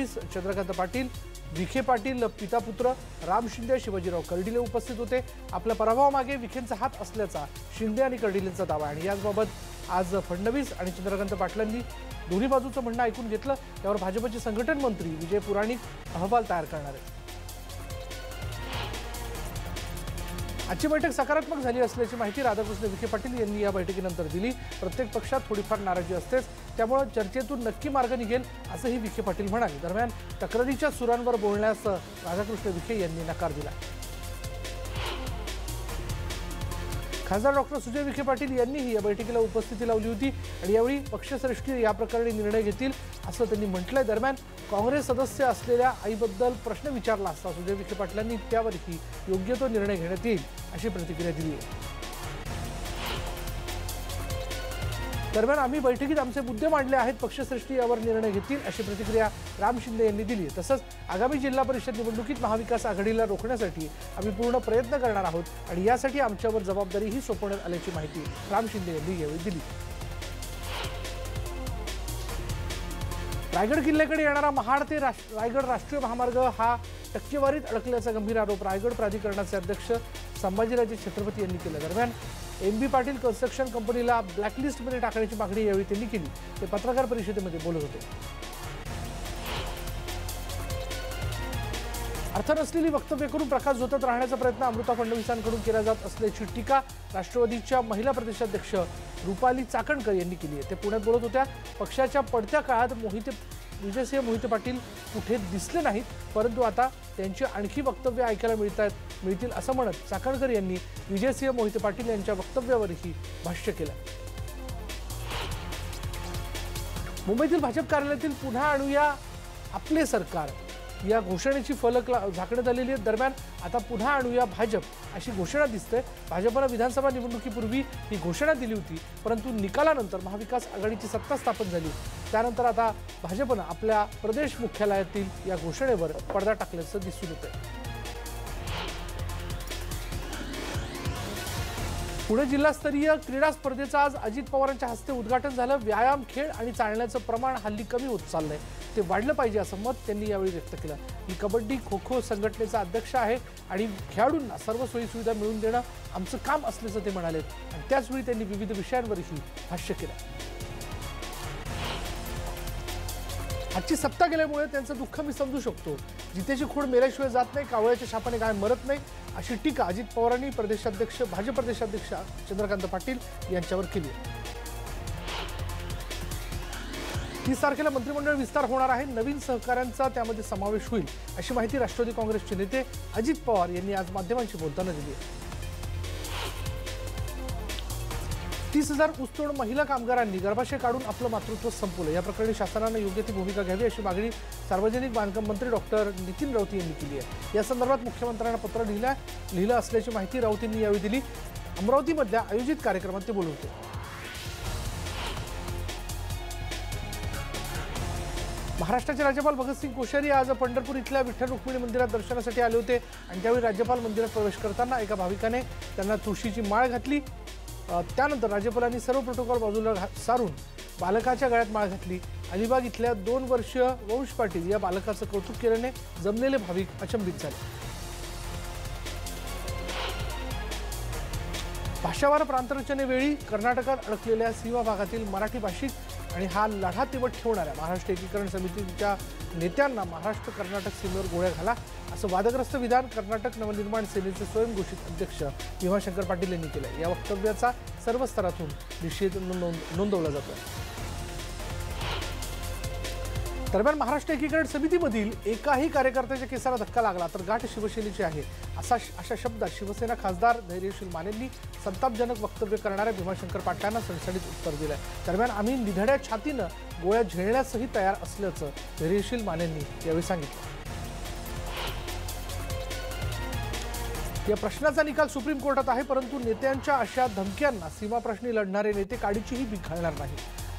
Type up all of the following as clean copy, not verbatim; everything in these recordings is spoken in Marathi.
फडणवीस, चंद्रकांत पाटील, विखे पाटील पिता पुत्र राम शिंदे, शिवाजीराव कर्डिले उपस्थित होते। आपल्या पराभवामागे विखेंचा हात असल्याचा शिंदे आणि कर्डिलेंचा दावा आहे आणि याबाबत आज फडणवीस आणि चंद्रकांत पाटलांनी दोन्ही बाजूचं म्हणणं ऐकून घेतलं। त्यावर भाजपचे संघटन मंत्री विजय पुराणिक अहवाल तयार करणार आहेत। आजची बैठक सकारात्मक झाली असल्याची माहिती राधाकृष्ण विखे पाटील यांनी या बैठकीनंतर दिली। प्रत्येक पक्षात थोडीफार नाराजी असतेच, त्यामुळे चर्चेतून नक्की मार्ग निघेल असंही विखे पाटील म्हणाले। दरम्यान तक्रारीच्या सुरांवर बोलण्यास राधाकृष्ण विखे यांनी नकार दिला। खासदार डॉक्टर सुजय विखे पाटील यांनीही या बैठकीला उपस्थिती लावली होती आणि यावेळी पक्षश्रेष्ठी या प्रकरणी निर्णय घेतील असं त्यांनी म्हटलंय। दरम्यान काँग्रेस सदस्य असलेल्या आईबद्दल प्रश्न विचारला असता सुजय विखे पाटलांनी त्यावरही योग्य तो निर्णय घेण्यात येईल अशी प्रतिक्रिया दिली आहे। दरम्यान आम्ही बैठकीत आमचे मुद्दे मांडले आहेत, पक्षश्रेष्ठी यावर निर्णय घेतील अशी प्रतिक्रिया राम शिंदे यांनी दिली आहे। तसंच आगामी जिल्हा परिषद निवडणुकीत महाविकास आघाडीला रोखण्यासाठी आम्ही पूर्ण प्रयत्न करणार आहोत आणि यासाठी आमच्यावर जबाबदारीही सोपवण्यात आल्याची माहिती राम शिंदे यांनी यावेळी दिली। रायगड किल्ल्याकडे येणारा महाड ते रायगड राष्ट्रीय महामार्ग हा टक्केवारीत अडकल्याचा गंभीर आरोप रायगड प्राधिकरणाचे अध्यक्ष संभाजीराजे छत्रपती यांनी केला। दरम्यान एम.बी. पाटील कन्स्ट्रक्शन कंपनीला ब्लॅकलिस्टमध्ये टाकण्याची मागणी यावेळी त्यांनी केली। ते पत्रकार परिषदेमध्ये बोलत होते। अर्थ नसलेली वक्तव्य करून प्रकाश झोतत राहण्याचा प्रयत्न अमृता फडणवीसांकडून केला जात असल्याची टीका राष्ट्रवादीच्या महिला प्रदेशाध्यक्ष रुपाली चाकणकर यांनी केली आहे। ते पुण्यात बोलत होत्या। पक्षाच्या पडत्या काळात विजयसिंह मोहिते पाटील कुठे दिसले नाहीत, परंतु आता त्यांची आणखी वक्तव्य ऐकायला मिळतील असं म्हणत चाकणकर यांनी विजयसिंह मोहिते पाटील यांच्या वक्तव्यावरही भाष्य केलं। मुंबईतील भाजप कार्यालयातील पुन्हा आणूया आपले सरकार या घोषणेची फलक झाकण्यात आलेली आहे। दरम्यान आता पुन्हा आणूया भाजप अशी घोषणा दिसते। भाजपने विधानसभा निवडणुकीपूर्वी ही घोषणा दिली होती, परंतु निकालानंतर महाविकास आघाडीची सत्ता स्थापन झाली। त्यानंतर आता भाजपने आपल्या प्रदेश मुख्यालयातील या घोषणेवर पडदा टाकल्याचं दिसून येतंय। पुणे जिल्हास्तरीय क्रीडा स्पर्धेचं आज अजित पवारांच्या हस्ते उद्घाटन झालं। व्यायाम, खेळ आणि चालण्याचं प्रमाण हल्ली कमी होत चाललंय, ते वाढलं पाहिजे असं मत त्यांनी यावेळी व्यक्त केलं। मी कबड्डी खो खो संघटनेचा अध्यक्ष आहे आणि खेळाडूंना सर्व सोयी सुविधा मिळवून देणं आमचं काम असल्याचं ते म्हणाले आणि त्याचवेळी त्यांनी विविध विषयांवरही भाष्य केलं। आजची सत्ता गेल्यामुळे त्यांचं दुःख मी समजू शकतो। जितेची खोड मेल्याशिवाय जात नाही, कावळ्याच्या शापाने गाय मरत नाही अशी टीका अजित पवारांनी भाजप प्रदेशाध्यक्ष चंद्रकांत पाटील यांच्यावर केली आहे। 30 तारखेला मंत्रिमंडळ विस्तार होणार आहे। नवीन सहकाऱ्यांचा त्यामध्ये समावेश होईल अशी माहिती राष्ट्रवादी काँग्रेसचे नेते अजित पवार यांनी आज माध्यमांशी बोलताना दिली आहे। 30,000 ऊसतोड महिला कामगारांनी गर्भाशय काढून आपलं मातृत्व संपवलं। या प्रकरणी शासनाने योग्य ती भूमिका घ्यावी अशी मागणी सार्वजनिक बांधकाम मंत्री डॉक्टर नितीन राऊत यांनी केली आहे। या संदर्भात मुख्यमंत्र्यांना पत्र लिहिलं असल्याची माहिती राऊत यांनी यावेळी दिली। अमरावतीमधल्या आयोजित कार्यक्रमात ते बोलत होते। महाराष्ट्राचे राज्यपाल भगतसिंग कोश्यारी आज पंढरपूर इथल्या विठ्ठल रुक्मिणी मंदिरात दर्शनासाठी आले होते आणि त्यावेळी राज्यपाल मंदिरात प्रवेश करताना एका भाविकाने त्यांना तुळशीची माळ घातली। त्यानंतर राज्यपालांनी सर्व प्रोटोकॉल बाजूला सारून बालकाच्या गळ्यात माळ घातली। अलिबाग इथल्या 2 वर्षीय वंश पाटील या बालकाचं कौतुक केल्याने जमलेले भाविक अचंबित झाले। भाषावार प्रांतरचनेवेळी कर्नाटकात अडकलेल्या सीमा भागातील मराठी भाषिक आणि हा लढा तिवट ठेवणाऱ्या महाराष्ट्र एकीकरण समितीच्या नेत्यांना महाराष्ट्र कर्नाटक सीमेवर गोळ्या घाला असं वादग्रस्त विधान कर्नाटक नवनिर्माण सेनेचे स्वयंघोषित अध्यक्ष भीमाशंकर पाटील यांनी केलं। या वक्तव्याचा सर्व स्तरातून निषेध नोंदवला जातो। दरम्यान महाराष्ट्र एकीकरण समितीमधील एकाही कार्यकर्त्याच्या केसाला धक्का लागला तर गाठ शिवसेनेची आहे अशा शब्दात शिवसेना खासदार धैर्यशील मानेंनी संतापजनक वक्तव्य करणाऱ्या भीमाशंकर पाटलांना सणसणीत उत्तर दिलं। दरम्यान आम्ही निधड्या छातीनं गोळ्या झेलण्यासही तयार असल्याचं धैर्यशील मानेंनी यावेळी सांगितलं। या प्रश्नाचा निकाल सुप्रीम कोर्टात आहे, परंतु नेत्यांच्या अशा धमक्यांना सीमाप्रश्नी लढणारे नेते काडीचीही भीक घालणार नाही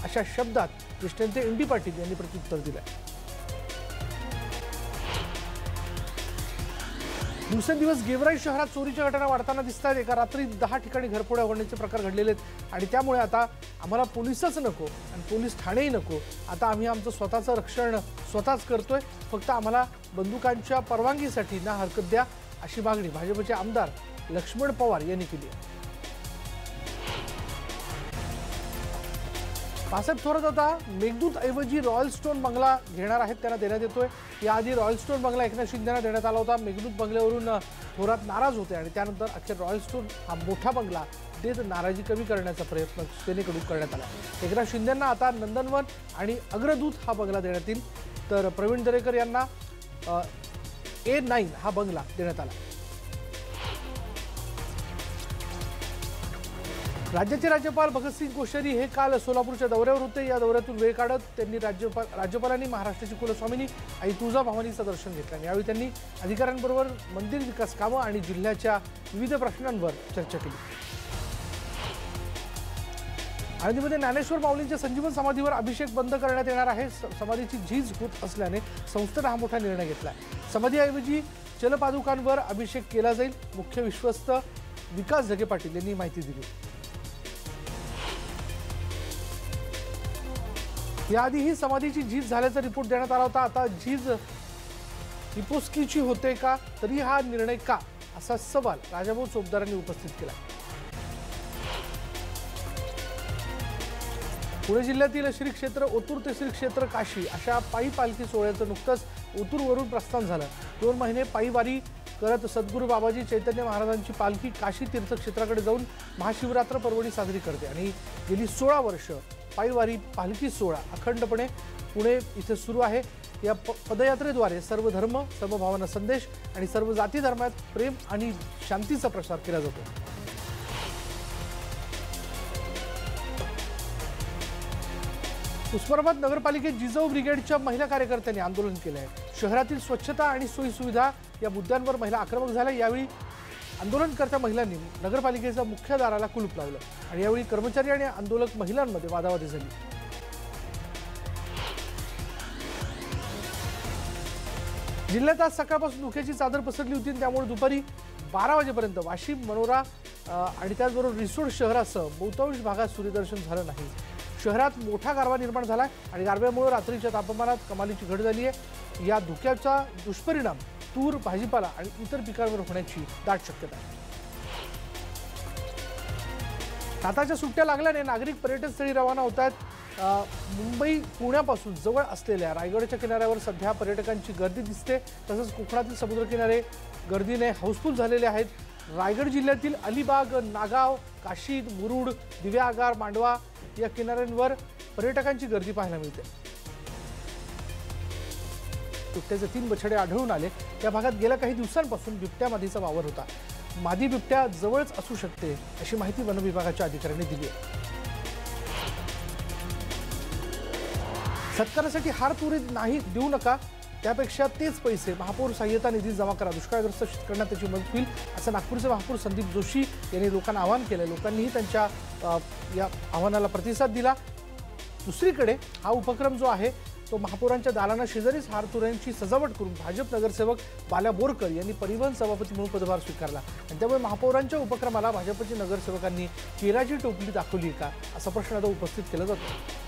अशा शब्दात ज्येष्ठ नेते एम.बी. पाटील यांनी प्रत्युत्तर दिलं। दिवसेंदिवस गेवराई शहरात चोरीच्या घटना वाढताना दिसत आहेत। एका रात्री 10 ठिकाणी घरफोड्या होण्याचे प्रकार घडलेले आहेत आणि त्यामुळे आता आम्हाला पोलिसच नको आणि पोलीस ठाणेही नको। आता आम्ही आमचं स्वतःचं रक्षण स्वतःच करतोय, फक्त आम्हाला बंदुकांच्या परवानगीसाठी ना हरकत द्या, अशी मागणी भाजपचे आमदार लक्ष्मण पवार यांनी केली आहे। बाळासाहेब थोरात आता मेघदूत ऐवजी रॉयल स्टोन बंगला घेणार आहेत, त्यांना देण्यात येतोय। याआधी रॉयल स्टोन बंगला एकनाथ शिंदेंना देण्यात आला होता। मेघदूत बंगल्यावरून थोरात नाराज होते आणि त्यानंतर अखेर रॉयल स्टोन हा मोठा बंगला देत नाराजी कमी करण्याचा प्रयत्न सेनेकडून करण्यात आला। एकनाथ शिंदेंना आता नंदनवन आणि अग्रदूत हा बंगला देण्यात येईल, तर प्रवीण दरेकर यांना A9 हा बंगला देण्यात आला। राज्याचे राज्यपाल भगतसिंग कोश्यारी हे काल सोलापूरच्या दौऱ्यावर होते। या दौऱ्यातून वेळ काढत त्यांनी राज्यपालांनी महाराष्ट्राची कुलस्वामिनी आई तुळजाभवानीचं दर्शन घेतलं। यावेळी त्यांनी अधिकाऱ्यांबरोबर मंदिर विकास कामं आणि जिल्ह्याच्या विविध प्रश्नांवर चर्चा केली। आळंदीमध्ये ज्ञानेश्वर माऊलींच्या संजीवन समाधीवर अभिषेक बंद करण्यात येणार आहे। समाधीची झीज होत असल्याने संस्थेने हा मोठा निर्णय घेतलाय। समाधीऐवजी चलपादुकांवर अभिषेक केला जाईल, मुख्य विश्वस्त विकास जगे पाटील यांनी माहिती दिली। याआधी ही समाधीची झीज झाल्याचा रिपोर्ट देण्यात आला होता। आता झीज हिपोस्कीची होते का, तरी हा निर्णय का, असा सवाल राजाभाऊ चोपदारांनी उपस्थित केला। पुणे जिल्ह्यातील श्री क्षेत्र ओतूर ते श्री क्षेत्र काशी अशा पायी पालखी सोहळ्याचं नुकतंच ओतूरवरून प्रस्थान झालं। 2 महिने पायी वारी करत सद्गुरू बाबाजी चैतन्य महाराजांची पालखी काशी तीर्थक्षेत्राकडे जाऊन महाशिवरात्र पर्वणी साजरी करते आणि गेली 16 वर्ष पायीवारी पालखी सोहळा अखंडपणे पुणे इथे सुरू आहे। या पदयात्रेद्वारे सर्व धर्म, समभावना संदेश आणि सर्व जाती धर्मात प्रेम आणि शांतीचा प्रसार केला जातो। उस्मानाबाद नगरपालिकेत जिजाऊ ब्रिगेडच्या महिला कार्यकर्त्यांनी आंदोलन केले आहे। शहरातील स्वच्छता आणि सोयीसुविधा या मुद्द्यांवर महिला आक्रमक झाल्या। यावेळी आंदोलनकर्त्या महिलांनी नगरपालिकेच्या मुख्य दाराला कुलूप लावलं आणि यावेळी कर्मचारी आणि आंदोलक महिलांमध्ये वादावादी झाली। जिल्ह्यात आज सकाळपासून धुक्याची चादर पसरली होती, त्यामुळे दुपारी 12 वाजेपर्यंत वाशिम, मनोरा आणि त्याचबरोबर रिसोड शहरासह बहुतांश भागात सूर्यदर्शन झालं नाही। शहरात मोठा गारवा निर्माण झाला आणि गारव्यामुळे रात्रीच्या तापमानात कमालीची घट झाली आहे। या धुक्याचा दुष्परिणाम तूर, भाजीपाला आणि इतर पिकांवर होण्याची दाट शक्यता आहे। नाताळच्या सुट्ट्या लागल्याने नागरिक पर्यटनस्थळी रवाना होत आहेत। मुंबई पुण्यापासून जवळ असलेल्या रायगडच्या किनाऱ्यावर सध्या पर्यटकांची गर्दी दिसते, तसंच कोकणातील समुद्रकिनारे गर्दीने हाऊसफुल झालेले आहेत। रायगड जिल्ह्यातील अलिबाग, नागाव, काशीद, मुरुड, दिव्या आगार, मांडवा या किनाऱ्यांवर पर्यटकांची गर्दी पाहायला मिळते। बिबट्याचे 3 बछडे आढळून आले। या भागात गेल्या काही दिवसांपासून बिबट्या मादीचा वावर होता। मादी बिबट्या जवळच असू शकते अशी माहिती वन विभागाच्या अधिकाऱ्यांनी दिली आहे। सत्कारासाठी हार तुरी नाही देऊ नका, त्यापेक्षा तेच पैसे महापौर सहाय्यता निधी जमा करा, दुष्काळग्रस्त शेतकऱ्यांना त्याची मदत होईल, असं नागपूरचे महापौर संदीप जोशी यांनी लोकांना आवाहन केलं। लोकांनीही त्यांच्या या आव्हानाला प्रतिसाद दिला। दुसरीकडे हा उपक्रम जो आहे तो महापौरांच्या दालना शेजारीच हार तुऱ्यांची सजावट करून भाजप नगरसेवक बाल्या बोरकर यांनी परिवहन सभापती म्हणून पदभार स्वीकारला आणि त्यामुळे महापौरांच्या उपक्रमाला भाजपच्या नगरसेवकांनी केराची टोपली दाखवली का, असा प्रश्न आता उपस्थित केला जातो।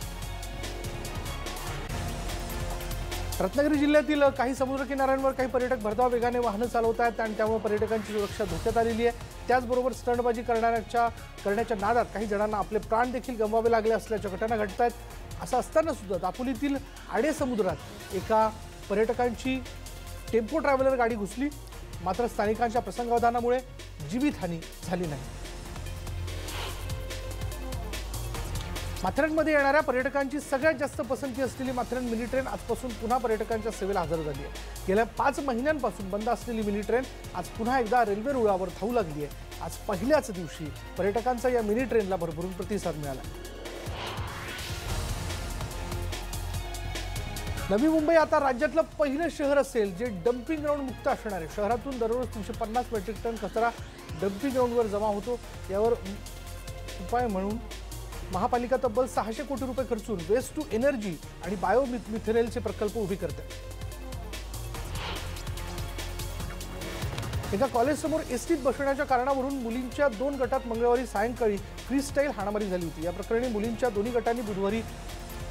रत्नागिरी जिल्ह्यातील काही समुद्रकिनाऱ्यांवर काही पर्यटक भरधाव वेगाने वाहनं चालवत आहेत आणि त्यामुळे पर्यटकांची सुरक्षा धोक्यात आलेली आहे। त्याचबरोबर स्टंटबाजी करण्याच्या नादात काही जणांना आपले प्राण देखील गमवावे लागले असल्याच्या घटना घडत आहेत। असं असताना सुद्धा दापोलीतील आडे समुद्रात एका पर्यटकांची टेम्पो ट्रॅव्हलर गाडी घुसली, मात्र स्थानिकांच्या प्रसंगावधानामुळे जीवितहानी झाली नाही। माथेरानमध्ये येणाऱ्या पर्यटकांची सगळ्यात जास्त पसंती असलेली माथेरान मिनी ट्रेन आजपासून पुन्हा पर्यटकांच्या सेवेला हजर झाली आहे। गेल्या 5 महिन्यांपासून बंद असलेली मिनी ट्रेन आज पुन्हा एकदा रेल्वे रुळावर धावू लागली आहे। आज पहिल्याच दिवशी पर्यटकांचा या मिनी ट्रेनला भरभरून प्रतिसाद मिळाला। नवी मुंबई आता राज्यातलं पहिलं शहर असेल जे डम्पिंग ग्राउंड मुक्त असणार आहे। शहरातून दररोज 350 मेट्रिक टन कचरा डम्पिंग ग्राउंडवर जमा होतो। यावर उपाय म्हणून महापालिका तब्बल 600 कोटी रुपये खर्चून वेस्ट टू एनर्जी आणि बायोमिथेनॉलचे प्रकल्प उभे करते। एका कॉलेजसमोर एसटीत बसण्याच्या कारणावरून मुलींच्या 2 गटात मंगळवारी सायंकाळी फ्रीस्टाईल हाणामारी झाली होती। या प्रकरणी मुलींच्या दोन्ही गटांनी बुधवारी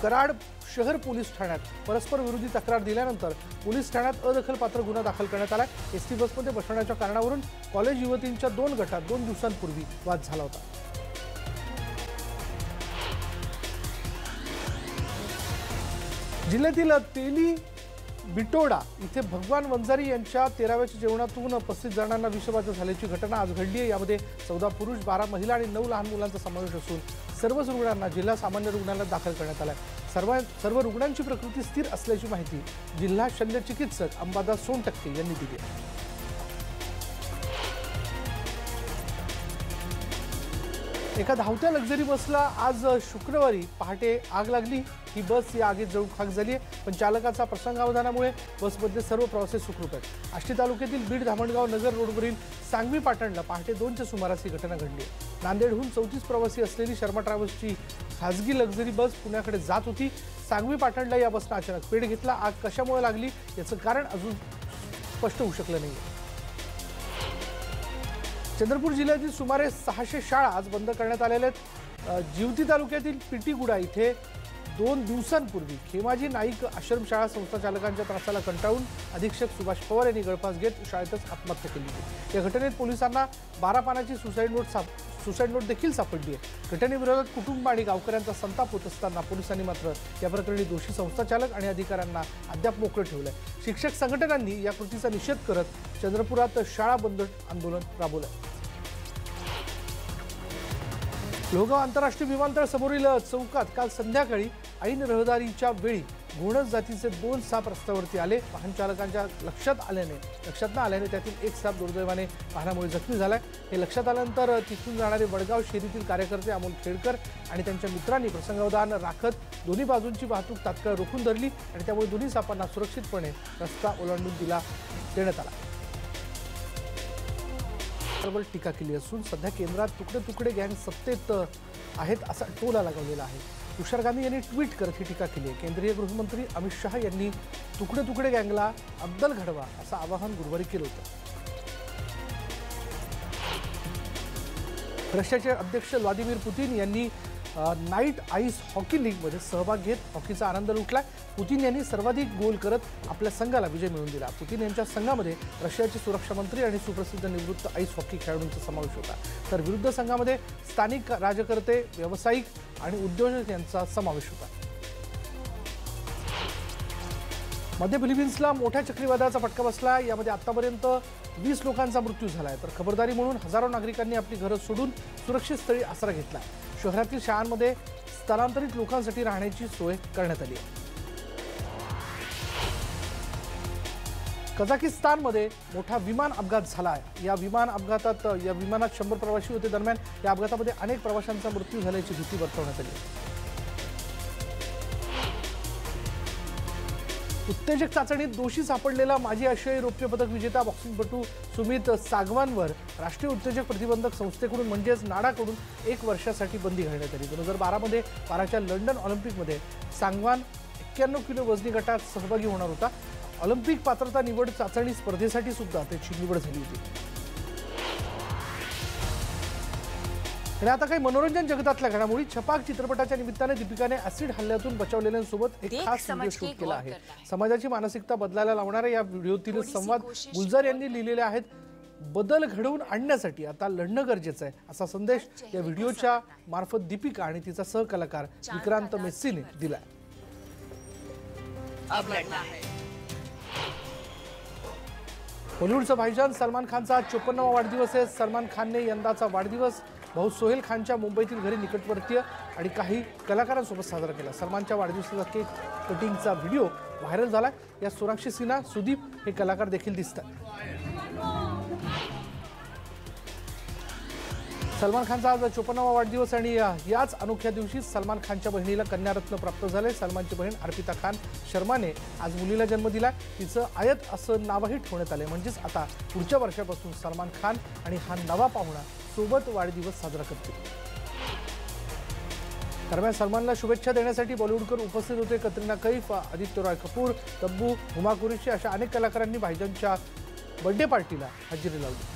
कराड शहर पोलीस ठाण्यात परस्पर विरोधी तक्रार दिल्यानंतर पोलीस ठाण्यात अदखलपात्र गुन्हा दाखल करण्यात आला। एसटी बसमध्ये बसण्याच्या कारणावरून कॉलेज युवतींच्या 2 गटात 2 दिवसांपूर्वी वाद झाला होता। जिल्ह्यातील तेली बिटोडा इथे भगवान वंजारी यांच्या 13व्याच्या जेवणातून 35 जणांना विषबाधा झाल्याची घटना आज घडली आहे। यामध्ये 14 पुरुष, 12 महिला आणि 9 लहान मुलांचा समावेश असून सर्वच रुग्णांना जिल्हा सामान्य रुग्णालयात दाखल करण्यात आलं आहे। सर्व रुग्णांची प्रकृती स्थिर असल्याची माहिती जिल्हा शल्य चिकित्सक अंबादास सोनटक्के यांनी दिली आहे। एका धावत्या लक्झरी बसला आज शुक्रवारी पहाटे आग लागली। ही बस या आगीत जळून खाक झाली आहे, पण चालकाचा प्रसंगावधानामुळे बसमधले सर्व प्रवासी सुखरूप आहेत। आष्टी तालुक्यातील बीड धामणगाव नगर रोडवरील सांगवी पाटणला पहाटे 2च्या सुमारास ही घटना घडली आहे। नांदेडहून 34 प्रवासी असलेली शर्मा ट्रॅव्हल्सची खासगी लक्झरी बस पुण्याकडे जात होती। सांगवी पाटणला या बसनं अचानक पेट घेतला। आग कशामुळे लागली याचं कारण अजून स्पष्ट होऊ शकलं नाही। चंद्रपूर जिल्ह्यातील सुमारे 600 शाळा आज बंद करण्यात आलेल्या आहेत। जिवती तालुक्यातील पिटीगुडा इथे 2 दिवसांपूर्वी खेमाजी नाईक आश्रमशाळा संस्थाचालकांच्या त्रासाला कंटाळून अधीक्षक सुभाष पवार यांनी गळफास घेत शाळेतच आत्महत्या केली होती। या घटनेत पोलिसांना 12 पानाची सुसाईड नोट देखील सापडली आहे। घटनेविरोधात कुटुंब आणि गावकऱ्यांचा संताप होत असताना पोलिसांनी मात्र या प्रकरणी दोषी संस्थाचालक आणि अधिकाऱ्यांना अद्याप मोकळं ठेवलंय। शिक्षक संघटनांनी या कृतीचा निषेध करत चंद्रपुरात शाळा बंद आंदोलन राबवलंय। लोहगाव आंतरराष्ट्रीय विमानतळ समोरील चौकात काल संध्याकाळी ऐन रहदारीच्या वेळी घोणस जातीचे 2 साप रस्त्यावरती आले। वाहन चालकांच्या लक्षात न आल्याने त्यातील एक साप दुर्दैवाने वाहनामुळे जखमी झालाय। हे लक्षात आल्यानंतर तिथून जाणारे वडगाव शेरीतील कार्यकर्ते अमोल खेडकर आणि त्यांच्या मित्रांनी प्रसंगावधान राखत दोन्ही बाजूंची वाहतूक तात्काळ रोखून धरली आणि त्यामुळे दोन्ही सापांना सुरक्षितपणे रस्ता ओलांडून देण्यात आला। टीका केली असून सध्या केंद्रात तुकडे गँग सत्तेत आहेत असा टोला लगावलेला आहे। तुषार गांधी यांनी ट्विट करत ही टीका केली आहे। केंद्रीय गृहमंत्री अमित शहा यांनी तुकडे गँगला अद्दल घडवा असं आवाहन गुरुवारी केलं होतं। रशियाचे अध्यक्ष व्लादिमीर पुतिन यांनी नाईट आईस हॉकी लीगमध्ये सहभाग घेत हॉकीचा आनंद लुटला। पुतिन यांनी सर्वाधिक गोल करत आपल्या संघाला विजय मिळवून दिला। पुतिन यांच्या संघामध्ये रशियाचे सुरक्षा मंत्री आणि सुप्रसिद्ध निवृत्त आईस हॉकी खेळाडूंचा समावेश होता, तर विरुद्ध संघामध्ये स्थानिक राजकर्ते, व्यावसायिक आणि उद्योजक यांचा समावेश होता। मध्य फिलिपिन्सला मोठ्या चक्रीवादळाचा फटका बसला। यामध्ये आतापर्यंत 20 लोकांचा मृत्यू झाला आहे, तर खबरदारी म्हणून हजारो नागरिकांनी आपली घरं सोडून सुरक्षित स्थळी आसरा घेतला। शहरातील शाळांमध्ये स्थलांतरित लोकांसाठी राहण्याची सोय करण्यात आली आहे। कझाकिस्तानमध्ये मोठा विमान अपघात झाला आहे। या विमानात 100 प्रवासी होते। दरम्यान या अपघातामध्ये अनेक प्रवाशांचा मृत्यू झाल्याची भीती वर्तवण्यात आली आहे। उत्तेजक चाचणीत दोषी सापडलेला माजी आशियाई रौप्य पदक विजेता बॉक्सिंगपटू सुमित सागवानवर राष्ट्रीय उत्तेजक प्रतिबंधक संस्थेकडून म्हणजेच नाडाकडून 1 वर्षासाठी बंदी घालण्यात आली। 2012 मध्ये पाराच्या लंडन ऑलिम्पिकमध्ये सागवान 91 किलो वजनी गटात सहभागी होणार होता। ऑलिम्पिक पात्रता निवड चाचणी स्पर्धेसाठी सुद्धा त्याची निवड झाली होती। आणि आता काही मनोरंजन जगतातल्या घडामोडी। छपाक चित्रपटाच्या निमित्ताने दीपिकाने ऍसिड हल्ल्यातून बचावलेल्यांसोबत एक खास व्हिडिओ शूट केला आहे। समाजाची मानसिकता बदलायला लावणाऱ्या या व्हिडिओतील संवाद गुलजार यांनी लिहिलेले आहेत। बदल घडवून आणण्यासाठी आता लढणं गरजेचं आहे असा संदेश या व्हिडिओच्या मार्फत दीपिका आणि तिचा सहकलाकार विक्रांत मेस्सीने दिलाय। बॉलिवूडचा भाईजान सलमान खानचा 54वा वाढदिवस आहे। सलमान खानने यंदाचा वाढदिवस भाऊ सोहेल खानच्या मुंबईतील घरी निकटवर्तीय आणि काही कलाकारांसोबत साजरा केला। सलमानच्या वाढदिवसाचा केक कटिंगचा व्हिडिओ व्हायरल झाला। या सोनाक्षी सिन्हा, सुदीप हे कलाकार देखील दिसतात। सलमान खानचा आज 54वा वाढदिवस आणि याच अनोख्या दिवशी सलमान खानच्या बहिणीला कन्यारत्न प्राप्त झाले। सलमानची बहीण अर्पिता खान शर्माने आज मुलीला जन्म दिला। तिचं आयत असं नावही ठेवण्यात आले। म्हणजेच आता पुढच्या वर्षापासून सलमान खान आणि हा नवा पाहुणा सोबत वाढदिवस साजरा करतील। दरम्यान सलमानला शुभेच्छा देण्यासाठी बॉलिवूडकर उपस्थित होते। कतरिना कैफ, आदित्य रॉय कपूर, तब्बू, हुमा कुरेशी अशा अनेक कलाकारांनी भाईजानच्या बर्थडे पार्टीला हजेरी लावली।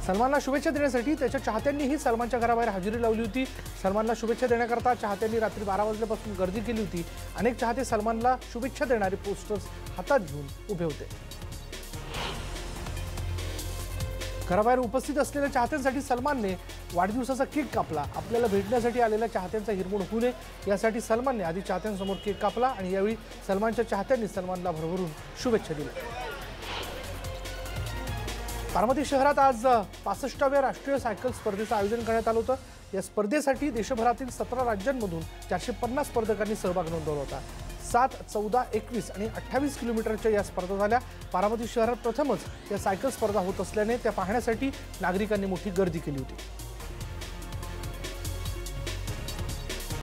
सलमानला शुभेच्छा देण्यासाठी त्याच्या चाहत्यांनीही सलमानच्या घराबाहेर हजेरी लावली होती। सलमानला शुभेच्छा देण्याकरता चाहत्यांनी रात्री 12 वाजल्यापासून गर्दी केली होती। अनेक चाहते सलमानला शुभेच्छा देणारे पोस्टर्स हातात घेऊन उभे होते। घराबाहेर उपस्थित असलेल्या चाहत्यांसाठी सलमानने वाढदिवसाचा केक कापला। आपल्याला भेटण्यासाठी आलेल्या चाहत्यांचा हिरमोड होऊ नये यासाठी सलमानने आधी चाहत्यांसमोर केक कापला आणि यावेळी सलमानच्या चाहत्यांनी सलमानला भरभरून शुभेच्छा दिल्या। बारामती शहरात आज 65व्या राष्ट्रीय सायकल स्पर्धेचं आयोजन करण्यात आलं होतं। या स्पर्धेसाठी देशभरातील 17 राज्यांमधून 450 स्पर्धकांनी सहभाग नोंदवला होता। 7, 14, 21 आणि 28 किलोमीटरच्या या स्पर्धा झाल्या। बारामती शहरात प्रथमच या सायकल स्पर्धा होत असल्याने त्या पाहण्यासाठी नागरिकांनी मोठी गर्दी केली होती।